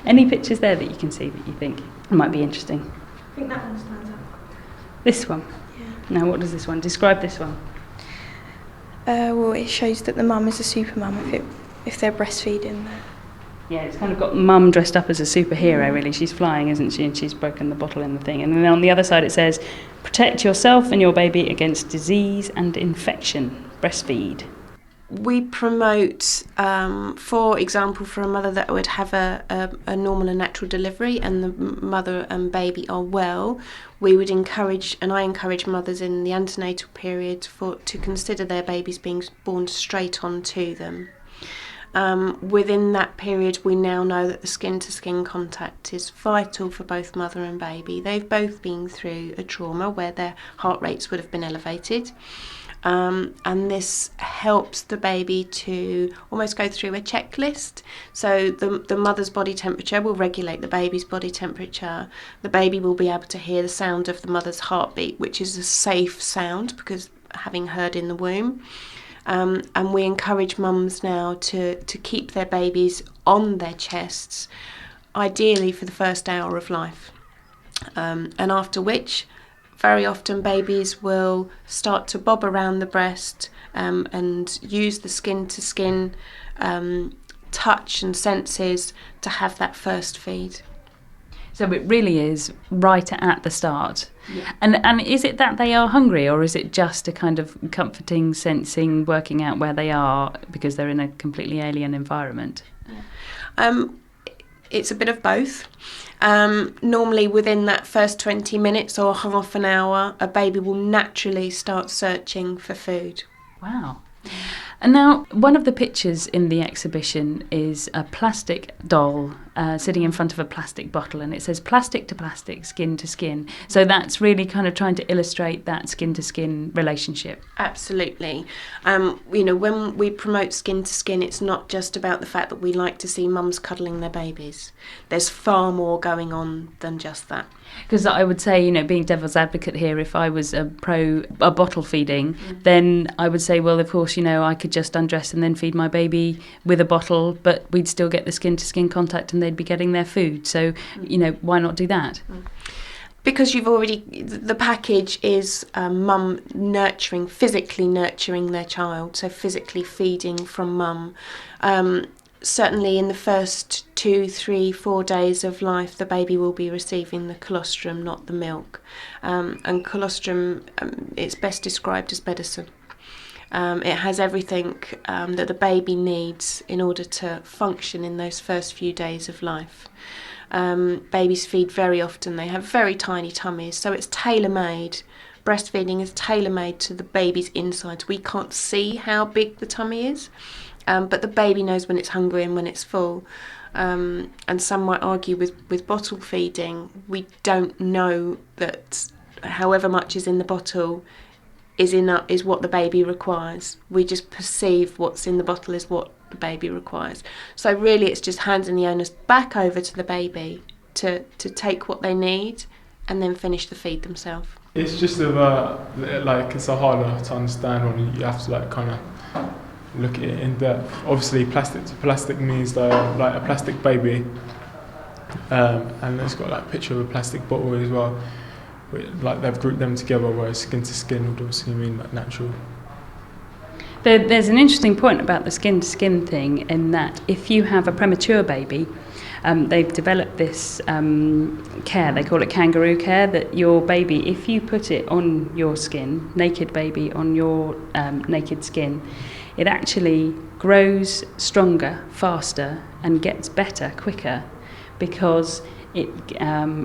Any pictures there that you can see that you think might be interesting? I think that one stands out. This one? Yeah. Now, what does this one? Describe this one. Well, it shows that the mum is a super mum if they're breastfeeding. Yeah, it's kind of got mum dressed up as a superhero, really. She's flying, isn't she? And she's broken the bottle in the thing. And then on the other side it says, protect yourself and your baby against disease and infection. Breastfeed. We promote, for example, for a mother that would have a normal and natural delivery and the mother and baby are well, we would encourage, and I encourage mothers in the antenatal period to consider their babies being born straight onto them. Within that period, we now know that the skin-to-skin contact is vital for both mother and baby. They've both been through a trauma where their heart rates would have been elevated. And this helps the baby to almost go through a checklist. So the mother's body temperature will regulate the baby's body temperature. The baby will be able to hear the sound of the mother's heartbeat, which is a safe sound because having heard in the womb. And we encourage mums now to keep their babies on their chests, ideally for the first hour of life. And after which, very often babies will start to bob around the breast and use the skin-to-skin touch and senses to have that first feed. So it really is right at the start. Yeah. And is it that they are hungry, or is it just a kind of comforting, sensing, working out where they are because they're in a completely alien environment? Yeah. It's a bit of both. Normally within that first 20 minutes or half an hour, a baby will naturally start searching for food. Wow. And now, one of the pictures in the exhibition is a plastic doll sitting in front of a plastic bottle, and it says plastic to plastic, skin to skin. So that's really kind of trying to illustrate that skin to skin relationship. Absolutely. When we promote skin to skin, it's not just about the fact that we like to see mums cuddling their babies. There's far more going on than just that. Because I would say, being devil's advocate here, if I was a bottle feeding, then I would say, well, of course, I could just undress and then feed my baby with a bottle, but we'd still get the skin-to-skin contact and they'd be getting their food. So, why not do that? Because the package is mum physically nurturing their child, so physically feeding from mum. Certainly in the first 2, 3, 4 days of life, the baby will be receiving the colostrum, not the milk. And colostrum, it's best described as medicine. It has everything that the baby needs in order to function in those first few days of life. Babies feed very often. They have very tiny tummies, so it's tailor-made. Breastfeeding is tailor-made to the baby's insides. We can't see how big the tummy is. But the baby knows when it's hungry and when it's full. And some might argue with bottle feeding, we don't know that however much is in the bottle is what the baby requires. We just perceive what's in the bottle is what the baby requires. So really it's just handing the onus back over to the baby to take what they need and then finish the feed themselves. It's just it's a harder to understand when you have to kind of look at it in depth. Obviously, plastic to plastic means like a plastic baby, and it's got a picture of a plastic bottle as well. They've grouped them together, whereas skin to skin would obviously mean natural. There's an interesting point about the skin to skin thing in that if you have a premature baby, they've developed this care, they call it kangaroo care, that your baby, if you put it on your skin, naked baby on your naked skin, it actually grows stronger, faster, and gets better quicker because it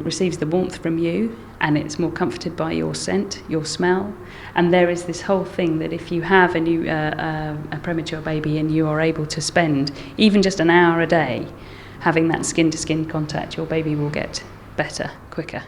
receives the warmth from you and it's more comforted by your scent, your smell. And there is this whole thing that if you have a premature baby and you are able to spend even just an hour a day having that skin-to-skin contact, your baby will get better quicker.